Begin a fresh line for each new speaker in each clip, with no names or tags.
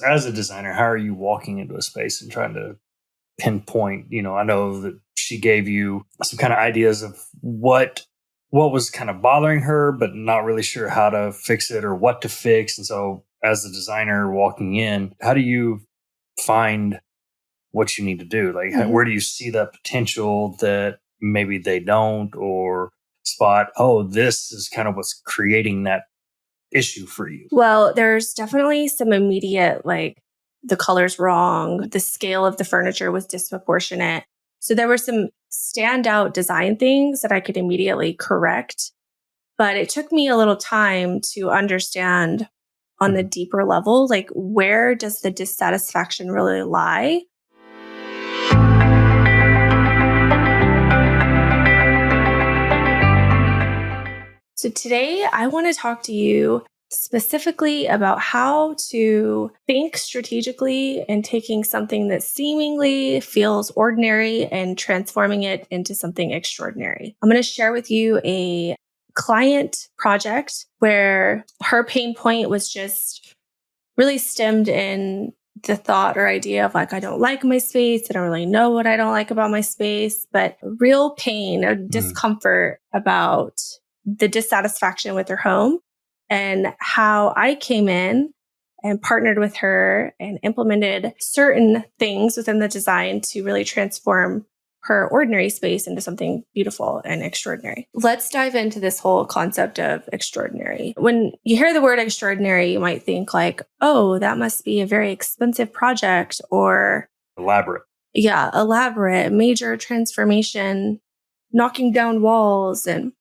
As a designer, how are you walking into a space and trying to pinpoint, I know that she gave you some kind of ideas of what was kind of bothering her, but not really sure how to fix it or what to fix. And so as a designer walking in, how do you find what you need to do? Like, where do you see that potential that maybe they don't, or spot, oh, this is kind of what's creating that issue for you?
Well, there's definitely some immediate, like the color's wrong, the scale of the furniture was disproportionate. So there were some standout design things that I could immediately correct. But it took me a little time to understand on the deeper level, like where does the dissatisfaction really lie? So today I want to talk to you specifically about how to think strategically and taking something that seemingly feels ordinary and transforming it into something extraordinary. I'm going to share with you a client project where her pain point was just really stemmed in the thought or idea of like, I don't like my space. I don't really know what I don't like about my space, but real pain or discomfort about the dissatisfaction with her home, and how I came in and partnered with her and implemented certain things within the design to really transform her ordinary space into something beautiful and extraordinary. Let's dive into this whole concept of extraordinary. When you hear the word extraordinary, you might think like, oh, that must be a very expensive project, or
Elaborate.
Yeah, elaborate, major transformation, knocking down walls. And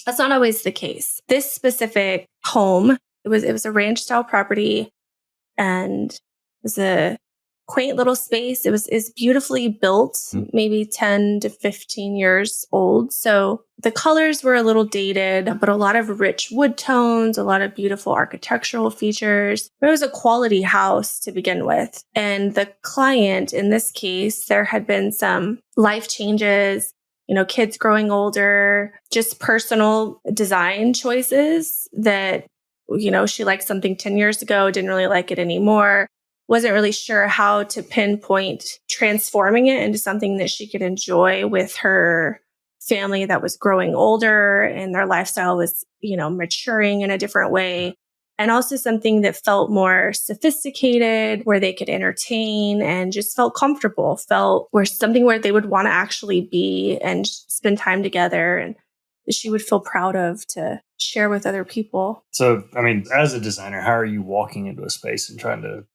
that's not always the case. This specific home, it was a ranch style property, and it was a quaint little space. It was beautifully built, maybe 10 to 15 years old. So the colors were a little dated, but a lot of rich wood tones, a lot of beautiful architectural features. It was a quality house to begin with. And the client, in this case, there had been some life changes, kids growing older, just personal design choices that, she liked something 10 years ago, didn't really like it anymore, wasn't really sure how to pinpoint transforming it into something that she could enjoy with her family that was growing older and their lifestyle was, maturing in a different way. And also something that felt more sophisticated, where they could entertain and just felt comfortable, felt where something where they would want to actually be and spend time together, and she would feel proud of to share with other people.
So, as a designer, how are you walking into a space and trying to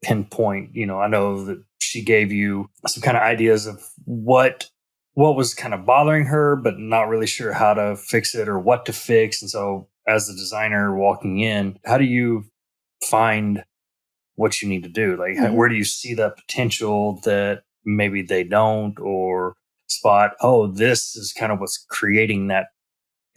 pinpoint, I know that she gave you some kind of ideas of what was kind of bothering her, but not really sure how to fix it or what to fix. And so as a designer walking in, how do you find what you need to do? Like, where do you see that potential that maybe they don't, or spot, oh, this is kind of what's creating that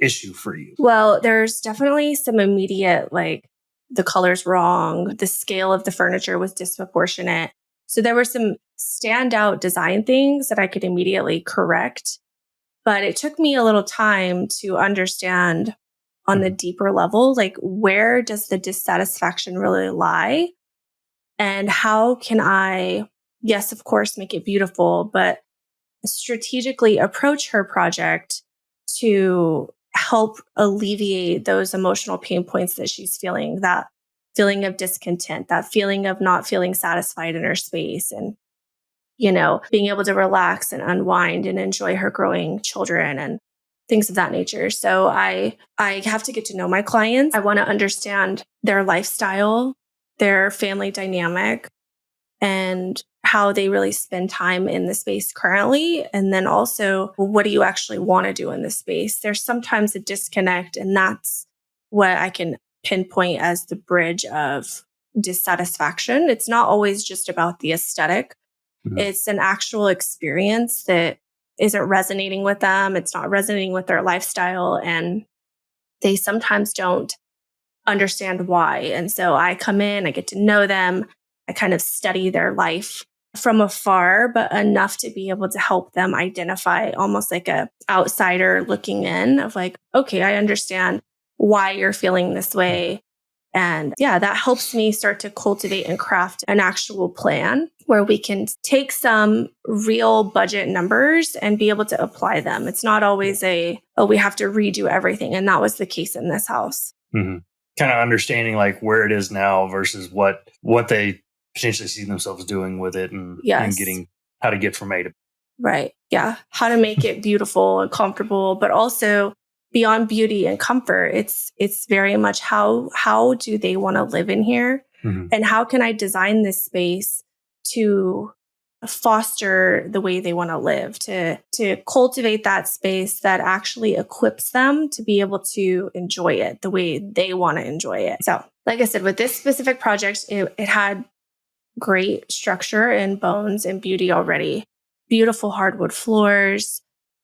issue for you?
Well, there's definitely some immediate, like the color's wrong, the scale of the furniture was disproportionate. So there were some standout design things that I could immediately correct. But it took me a little time to understand on the deeper level, like where does the dissatisfaction really lie? And how can I, yes, of course, make it beautiful, but strategically approach her project to help alleviate those emotional pain points that she's feeling, that feeling of discontent, that feeling of not feeling satisfied in her space, and, being able to relax and unwind and enjoy her growing children and things of that nature. So I have to get to know my clients. I want to understand their lifestyle, their family dynamic, and how they really spend time in the space currently. And then also, what do you actually want to do in this space? There's sometimes a disconnect, and that's what I can pinpoint as the bridge of dissatisfaction. It's not always just about the aesthetic. It's an actual experience that isn't resonating with them. It's not resonating with their lifestyle, and they sometimes don't understand why. And so I come in, I get to know them. I kind of study their life from afar, but enough to be able to help them identify, almost like a outsider looking in, of like, okay, I understand why you're feeling this way. And yeah, that helps me start to cultivate and craft an actual plan where we can take some real budget numbers and be able to apply them. It's not always we have to redo everything. And that was the case in this house.
Mm-hmm. Kind of understanding like where it is now versus what they potentially see themselves doing with it and getting how to get from A to B.
Right. Yeah. How to make it beautiful and comfortable, but also beyond beauty and comfort, it's very much how do they want to live in here?
Mm-hmm.
And how can I design this space to foster the way they want to live, to cultivate that space that actually equips them to be able to enjoy it the way they want to enjoy it. So, like I said, with this specific project, it had great structure and bones and beauty already. Beautiful hardwood floors,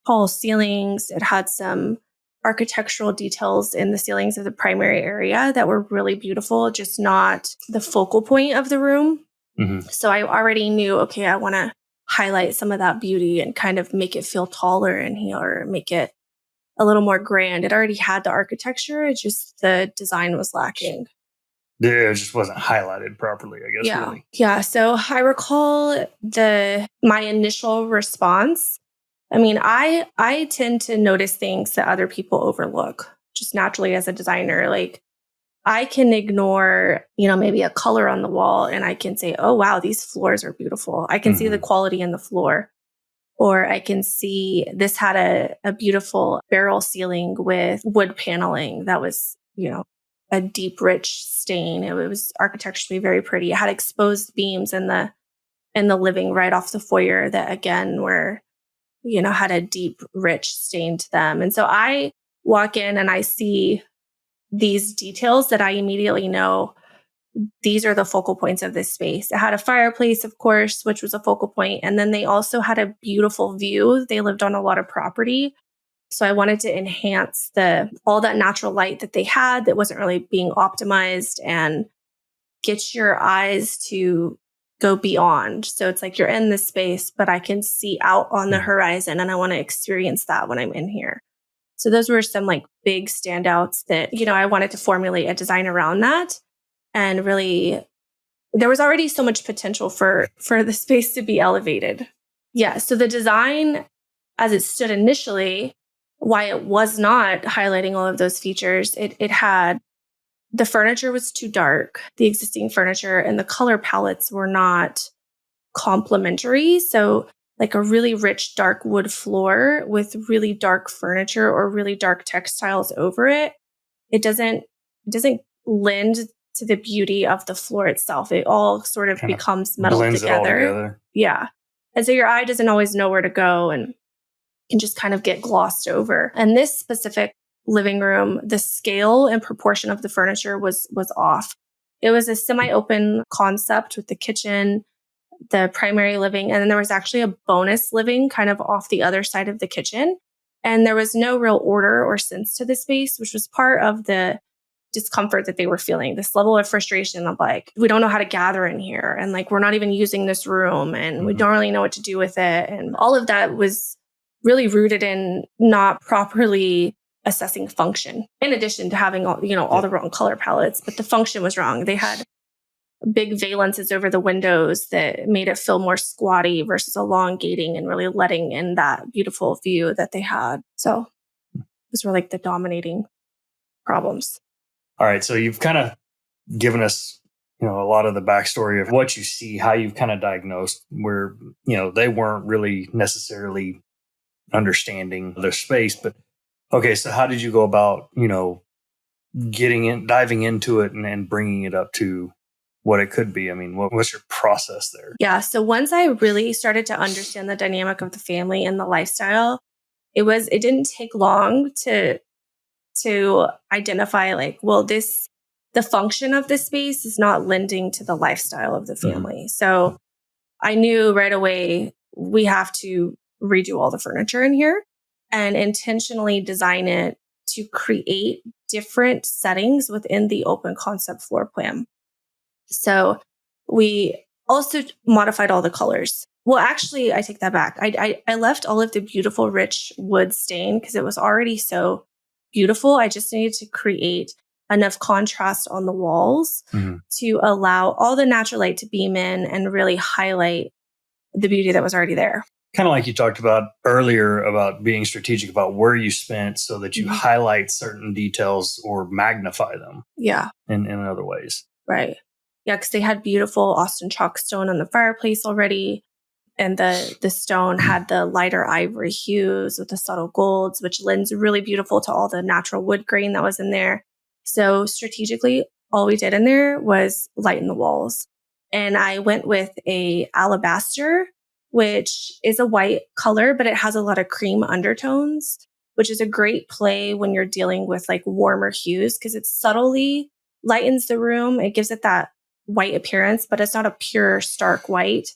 tall ceilings. It had some architectural details in the ceilings of the primary area that were really beautiful, just not the focal point of the room.
Mm-hmm.
So I already knew, okay, I want to highlight some of that beauty and kind of make it feel taller in here, make it a little more grand. It already had the architecture. It's just the design was lacking.
It just wasn't highlighted properly, I guess, really.
Yeah. So I recall my initial response. I mean, I tend to notice things that other people overlook just naturally as a designer. Like I can ignore, maybe a color on the wall and I can say, oh, wow, these floors are beautiful. I can see the quality in the floor. Or I can see this had a beautiful barrel ceiling with wood paneling that was, a deep, rich stain. It was architecturally very pretty. It had exposed beams in the living right off the foyer that again were, had a deep, rich stain to them. And so I walk in and I see these details that I immediately know these are the focal points of this space. It had a fireplace, of course, which was a focal point. And then they also had a beautiful view. They lived on a lot of property. So I wanted to enhance all that natural light that they had that wasn't really being optimized and get your eyes to go beyond. So it's like you're in this space, but I can see out on the horizon and I want to experience that when I'm in here. So those were some like big standouts that, I wanted to formulate a design around that. And really, there was already so much potential for the space to be elevated. Yeah. So the design, as it stood initially, why it was not highlighting all of those features, it had the furniture was too dark, the existing furniture, and the color palettes were not complementary. So like a really rich dark wood floor with really dark furniture or really dark textiles over it, it doesn't lend to the beauty of the floor itself. It all sort of becomes melded together. Yeah. And so your eye doesn't always know where to go and can just kind of get glossed over. And this specific living room, the scale and proportion of the furniture was off. It was a semi-open concept with the kitchen, the primary living, and then there was actually a bonus living kind of off the other side of the kitchen. And there was no real order or sense to the space, which was part of the discomfort that they were feeling, this level of frustration of like, we don't know how to gather in here. And like, we're not even using this room and we don't really know what to do with it. And all of that was really rooted in not properly assessing function, in addition to having all the wrong color palettes, but the function was wrong. They had big valences over the windows that made it feel more squatty versus elongating and really letting in that beautiful view that they had. So those were like the dominating problems.
All right. So you've kind of given us, a lot of the backstory of what you see, how you've kind of diagnosed where, they weren't really necessarily understanding their space. But okay, so how did you go about, diving into it and bringing it up to what it could be? I mean, what was your process there?
Yeah. So once I really started to understand the dynamic of the family and the lifestyle, it didn't take long to identify like, well, the function of this space is not lending to the lifestyle of the family. So I knew right away we have to redo all the furniture in here and intentionally design it to create different settings within the open concept floor plan. So we also modified all the colors. Well, actually, I take that back. I left all of the beautiful, rich wood stain because it was already so beautiful. I just needed to create enough contrast on the walls to allow all the natural light to beam in and really highlight the beauty that was already there.
Kind of like you talked about earlier about being strategic about where you spent so that you highlight certain details or magnify them.
Yeah.
In other ways.
Right. Yeah, because they had beautiful Austin chalk stone on the fireplace already. And the stone had the lighter ivory hues with the subtle golds, which lends really beautiful to all the natural wood grain that was in there. So strategically, all we did in there was lighten the walls. And I went with a alabaster, which is a white color, but it has a lot of cream undertones, which is a great play when you're dealing with like warmer hues because it subtly lightens the room. It gives it that white appearance, but it's not a pure stark white.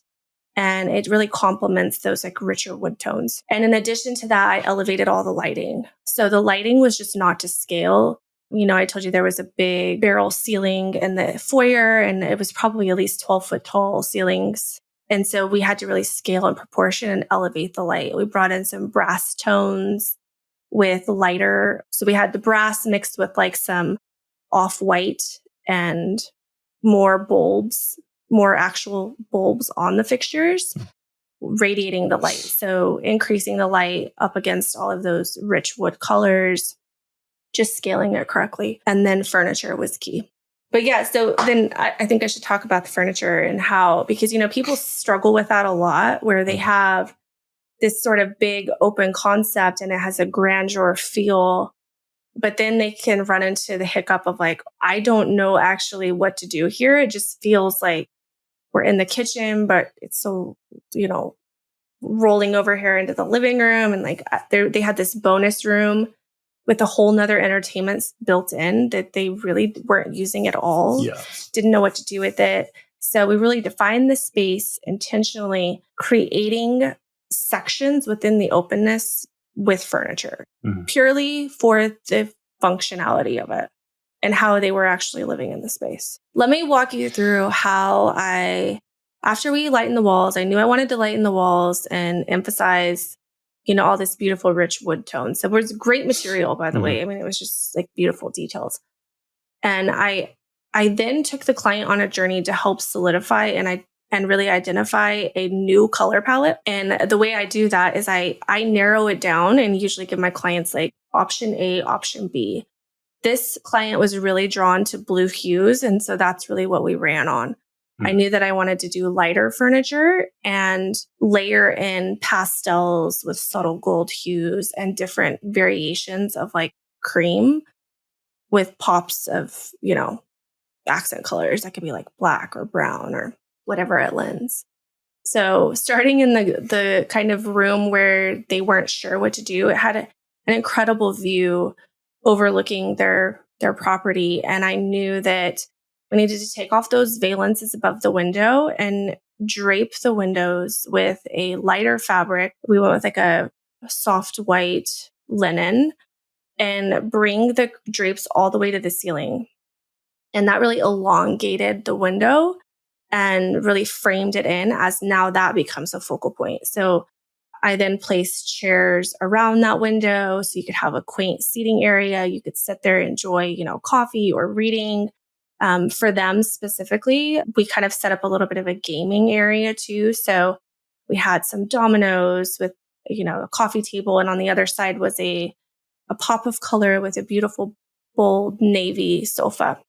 And it really complements those like richer wood tones. And in addition to that, I elevated all the lighting. So the lighting was just not to scale. You know, I told you there was a big barrel ceiling in the foyer, and it was probably at least 12-foot tall ceilings. And so we had to really scale in proportion and elevate the light. We brought in some brass tones with lighter. So we had the brass mixed with like some off-white and more bulbs, more actual bulbs on the fixtures, radiating the light. So increasing the light up against all of those rich wood colors, just scaling it correctly. And then furniture was key. But yeah, so then I think I should talk about the furniture and how, because, you know, people struggle with that a lot where they have this sort of big open concept and it has a grandeur feel, but then they can run into the hiccup of like, I don't know actually what to do here. It just feels like we're in the kitchen, but it's so, you know, rolling over here into the living room. And like they had this bonus room with a whole nother entertainment built in that they really weren't using at all.
Yeah.
Didn't know what to do with it. So we really defined the space intentionally, creating sections within the openness with furniture, purely for the functionality of it and how they were actually living in the space. Let me walk you through how after we lightened the walls, I knew I wanted to lighten the walls and emphasize, you know, all this beautiful, rich wood tone. So it was great material, by the way. I mean, it was just like beautiful details. And I then took the client on a journey to help solidify and really identify a new color palette. And the way I do that is I narrow it down and usually give my clients like option A, option B. This client was really drawn to blue hues. And so that's really what we ran on. I knew that I wanted to do lighter furniture and layer in pastels with subtle gold hues and different variations of like cream with pops of, you know, accent colors. That could be like black or brown or whatever it lends. So starting in the kind of room where they weren't sure what to do, it had an incredible view overlooking their property. And I knew that we needed to take off those valences above the window and drape the windows with a lighter fabric. We went with like a soft white linen and bring the drapes all the way to the ceiling. And that really elongated the window and really framed it in as now that becomes a focal point. So I then placed chairs around that window so you could have a quaint seating area. You could sit there, enjoy, you know, coffee or reading. For them specifically, we kind of set up a little bit of a gaming area too. So we had some dominoes with, you know, a coffee table. And on the other side was a pop of color with a beautiful, bold navy sofa.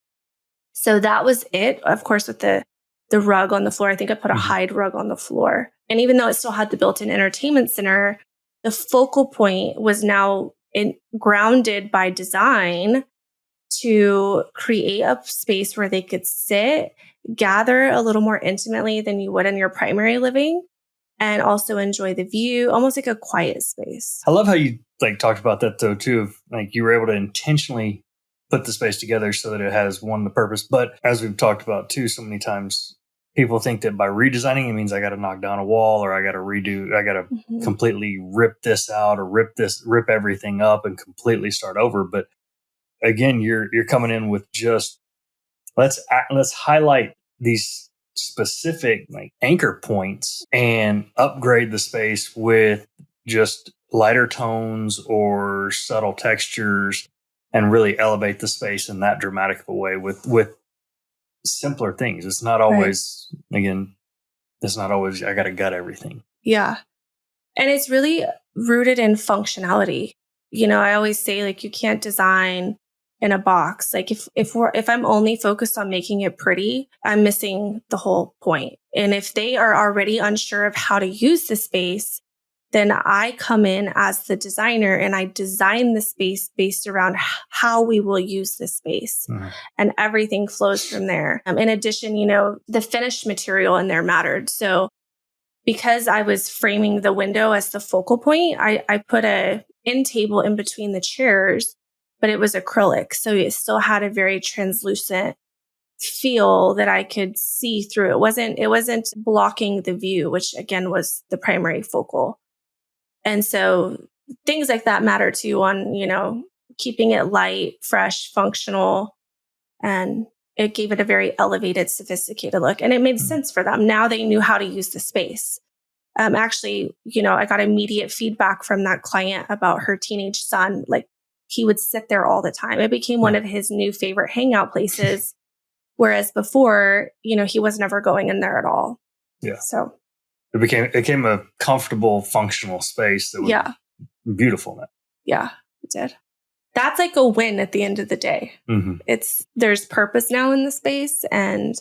So that was it. Of course, with the rug on the floor, I think I put a hide rug on the floor. And even though it still had the built-in entertainment center, the focal point was now grounded by design to create a space where they could sit, gather a little more intimately than you would in your primary living, and also enjoy the view, almost like a quiet space.
I love how you like talked about that though too. Of, like you were able to intentionally put the space together so that it has the purpose. But as we've talked about too, so many times people think that by redesigning, it means I got to knock down a wall or I got to completely rip this out or rip everything up and completely start over. But again, you're coming in with just let's highlight these specific like anchor points and upgrade the space with just lighter tones or subtle textures and really elevate the space in that dramatic of a way with simpler things. It's not always, again, it's not always, I got to gut everything.
Yeah. And it's really rooted in functionality. I always say, like, you can't design in a box. Like, if I'm only focused on making it pretty, I'm missing the whole point. And if they are already unsure of how to use the space, then I come in as the designer and I design the space based around how we will use the space.
Mm-hmm.
And everything flows from there. In addition, the finished material in there mattered. So because I was framing the window as the focal point, I put a end table in between the chairs, but it was acrylic. So it still had a very translucent feel that I could see through. It wasn't blocking the view, which again was the primary focal. And so things like that matter too on, keeping it light, fresh, functional, and it gave it a very elevated, sophisticated look. And it made sense for them. Now they knew how to use the space. Actually, I got immediate feedback from that client about her teenage son. Like, he would sit there all the time. It became one of his new favorite hangout places. Whereas before, he was never going in there at all.
Yeah.
So
it became a comfortable, functional space that was beautiful now.
Yeah, it did. That's like a win at the end of the day.
Mm-hmm.
There's purpose now in the space, and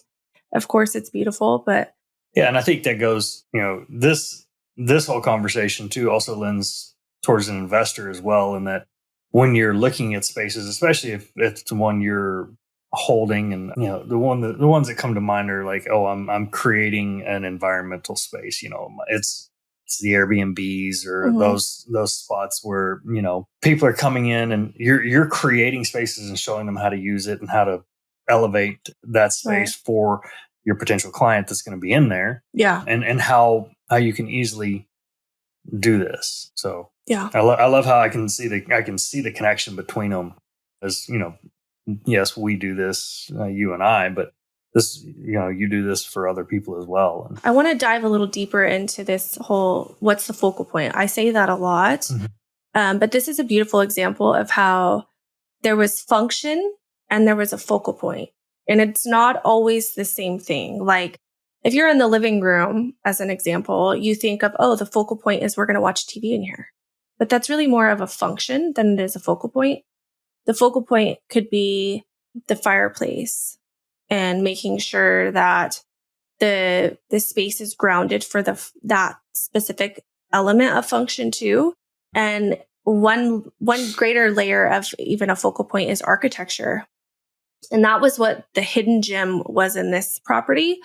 of course it's beautiful, but
yeah, and I think that goes, this whole conversation too also lends towards an investor as well, in that when you're looking at spaces, especially if it's the one you're holding, and the ones that come to mind are like, oh, I'm creating an environmental space. It's the Airbnbs or those spots where people are coming in and you're creating spaces and showing them how to use it and how to elevate that space for your potential client that's going to be in there.
Yeah.
And how you can easily do this. So
yeah,
I love how I can see the connection between them. As yes, we do this, you and I, but this, you do this for other people as well. And
I want to dive a little deeper into this whole, what's the focal point? I say that a lot, but this is a beautiful example of how there was function and there was a focal point. And it's not always the same thing. Like, if you're in the living room, as an example, you think of, oh, the focal point is we're going to watch TV in here. But that's really more of a function than it is a focal point. The focal point could be the fireplace and making sure that the space is grounded for that specific element of function too. And one greater layer of even a focal point is architecture. And that was what the hidden gem was in this property.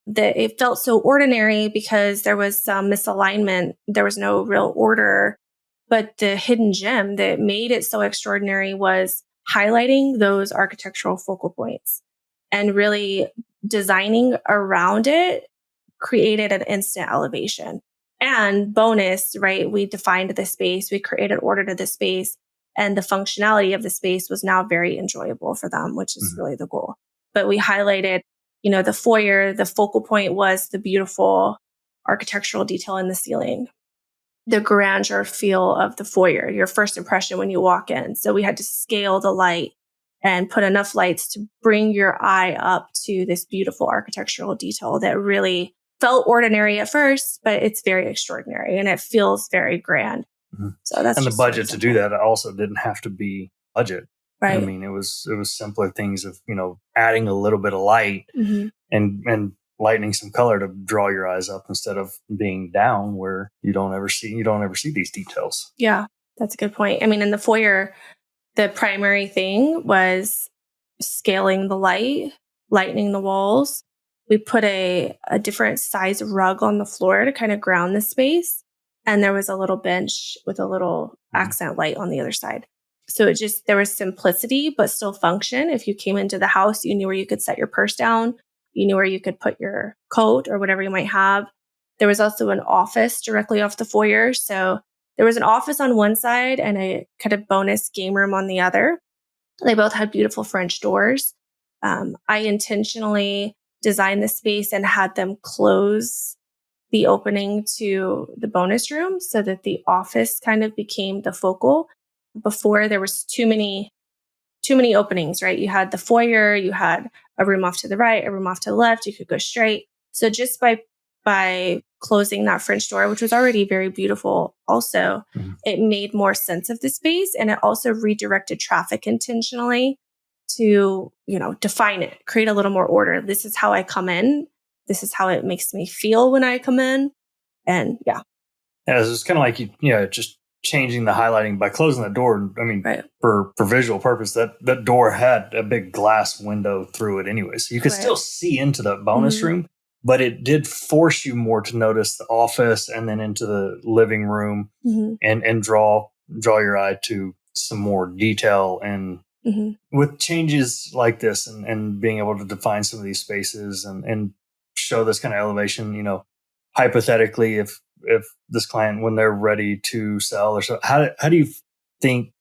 That it felt so ordinary because there was some misalignment. There was no real order. But the hidden gem that made it so extraordinary was highlighting those architectural focal points and really designing around it created an instant elevation. And bonus, right? We defined the space, we created order to the space, and the functionality of the space was now very enjoyable for them, which is really the goal. But we highlighted, the foyer, the focal point was the beautiful architectural detail in the ceiling, the grandeur feel of the foyer, your first impression when you walk in. So we had to scale the light and put enough lights to bring your eye up to this beautiful architectural detail that really felt ordinary at first, but it's very extraordinary and it feels very grand. So that's
the budget to do that also didn't have to be budget.
Right.
I mean, it was simpler things of, adding a little bit of light and lightening some color to draw your eyes up instead of being down where you don't ever see these details.
Yeah, that's a good point. I mean, in the foyer, the primary thing was scaling the light, lightening the walls. We put a different size rug on the floor to kind of ground the space. And there was a little bench with a little accent light on the other side. So there was simplicity, but still function. If you came into the house, you knew where you could set your purse down. You knew where you could put your coat or whatever you might have. There was also an office directly off the foyer. So there was an office on one side and a kind of bonus game room on the other. They both had beautiful French doors. I intentionally designed the space and had them close the opening to the bonus room so that the office kind of became the focal. Before, there was too many too many openings, right? You had the foyer, you had a room off to the right, a room off to the left, you could go straight. So just by closing that French door, which was already very beautiful also, it made more sense of the space, and it also redirected traffic intentionally to, define it, create a little more order. This is how I come in. This is how it makes me feel when I come in. And yeah.
Yeah, it's kind of like just changing the highlighting by closing the door. I mean,
right.
for visual purpose, that door had a big glass window through it anyway, so you could still see into the bonus room, but it did force you more to notice the office and then into the living room, and draw your eye to some more detail. And with changes like this, and being able to define some of these spaces and show this kind of elevation, hypothetically, if this client, when they're ready to sell or so, how do you think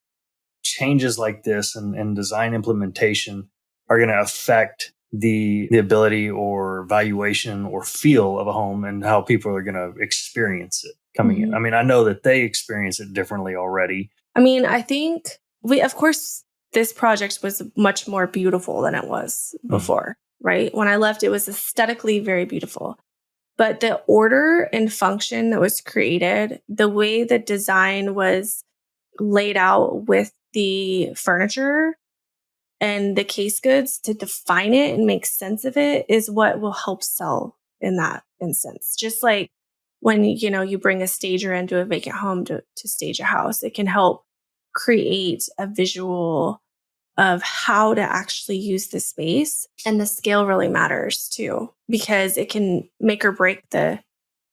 changes like this and design implementation are going to affect the ability or valuation or feel of a home, and how people are going to experience it coming in? I mean, I know that they experience it differently already.
I mean, I think of course, this project was much more beautiful than it was before, right? When I left, it was aesthetically very beautiful. But the order and function that was created, the way the design was laid out with the furniture and the case goods to define it and make sense of it, is what will help sell in that instance. Just like when, you bring a stager into a vacant home to stage a house, it can help create a visual of how to actually use the space. And the scale really matters too, because it can make or break the,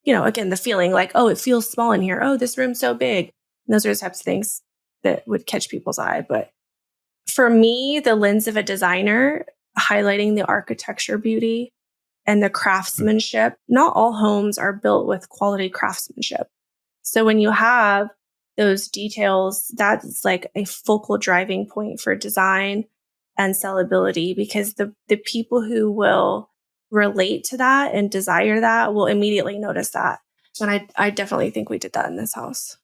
again, the feeling like, oh, it feels small in here. Oh, this room's so big. And those are the types of things that would catch people's eye. But for me, the lens of a designer, highlighting the architecture beauty and the craftsmanship, not all homes are built with quality craftsmanship. So when you have those details, that's like a focal driving point for design and sellability, because the people who will relate to that and desire that will immediately notice that. And I definitely think we did that in this house.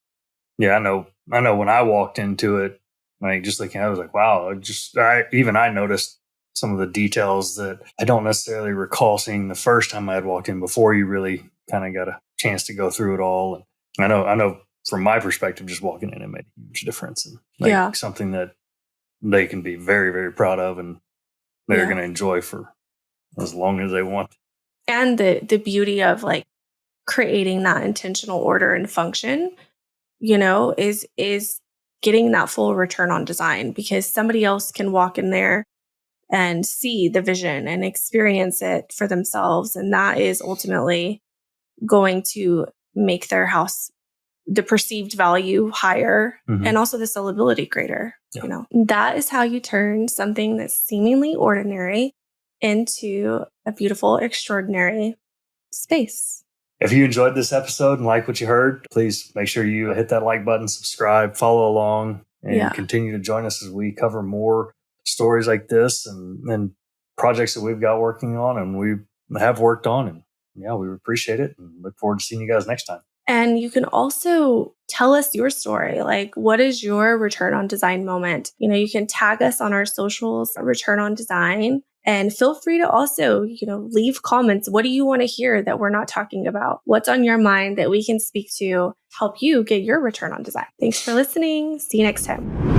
Yeah, I know when I walked into it, like, just looking, I was like, wow, I noticed some of the details that I don't necessarily recall seeing the first time I had walked in, before you really kind of got a chance to go through it all. And I know from my perspective, just walking in, it made a huge difference, and something that they can be very, very proud of, and they're going to enjoy for as long as they want.
And the beauty of like creating that intentional order and function, is getting that full return on design, because somebody else can walk in there and see the vision and experience it for themselves. And that is ultimately going to make their house, the perceived value, higher, and also the sellability greater. That is how you turn something that's seemingly ordinary into a beautiful, extraordinary space.
If you enjoyed this episode and like what you heard, please make sure you hit that like button, subscribe, follow along, and continue to join us as we cover more stories like this and projects that we've got working on and we have worked on. And we appreciate it and look forward to seeing you guys next time.
And you can also tell us your story. Like, what is your return on design moment? You can tag us on our socials, Return on Design, and feel free to also, leave comments. What do you want to hear that we're not talking about? What's on your mind that we can speak to help you get your return on design? Thanks for listening. See you next time.